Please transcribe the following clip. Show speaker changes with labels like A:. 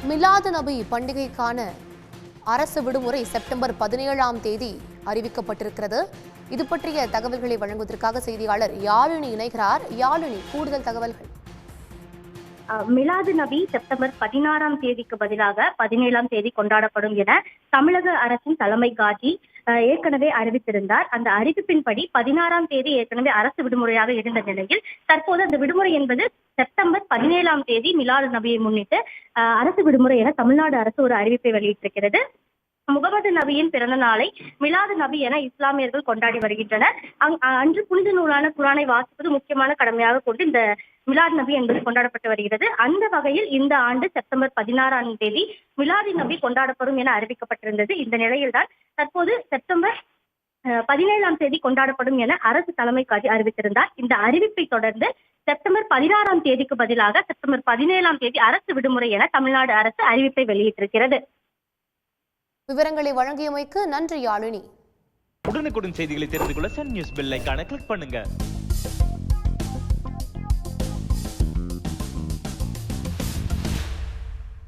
A: மிலாது நபி பண்டிகைக்கான அரசு விடுமுறை செப்டம்பர் 17ஆம் தேதி அறிவிக்கப்பட்டிருக்கிறது. இது பற்றிய தகவல்களை வழங்குவதற்காக செய்தியாளர் யாழினி இணைகிறார். யாழினி, கூடுதல் தகவல்கள்.
B: மிலாது நபி செப்டம்பர் 16ஆம் தேதிக்கு பதிலாக 17ஆம் தேதி கொண்டாடப்படும் என தமிழக அரசின் தலைமை காஜி ஏற்கனவே அறிவித்திருந்தார். அந்த அறிவிப்பின்படி 16ஆம் தேதி ஏற்கனவே அரசு விடுமுறையாக இருந்த நிலையில் தற்போது அந்த விடுமுறை என்பது செப்டம்பர் 17ஆம் தேதி மிலாது நபியை முன்னிட்டு அரசு விடுமுறை என தமிழ்நாடு அரசு ஒரு அறிவிப்பை வெளியிட்டிருக்கிறது. முகமது நபியின் பிறந்த நாளை மிலாது நபி என இஸ்லாமியர்கள் கொண்டாடி வருகின்றனர். அன்று புனித நூலான குரானை வாசிப்பது முக்கியமான கடமையாக கொண்டு இந்த மிலாது நபி என்பது கொண்டாடப்பட்டு வருகிறது. அந்த வகையில் இந்த ஆண்டு செப்டம்பர் 16ஆம் தேதி மிலாது நபி கொண்டாடப்படும் என அறிவிக்கப்பட்டிருந்தது. இந்த நிலையில்தான் தற்போது செப்டம்பர் 17ஆம் தேதி கொண்டாடப்படும் என அரசு தலைமை காஜி அறிவித்திருந்தார். இந்த அறிவிப்பை தொடர்ந்து செப்டம்பர் 16ஆம் தேதிக்கு பதிலாக செப்டம்பர் 17ஆம் தேதி அரசு விடுமுறை என தமிழ்நாடு அரசு அறிவிப்பை வெளியிட்டிருக்கிறது.
A: விவரங்களை வழங்கியமைக்கு நன்றி யாழினி.
C: உடனுக்குடன் செய்திகளை தெரிந்து கொள்ள சன் நியூஸ் பெல் ஐகானை கிளிக் பண்ணுங்க.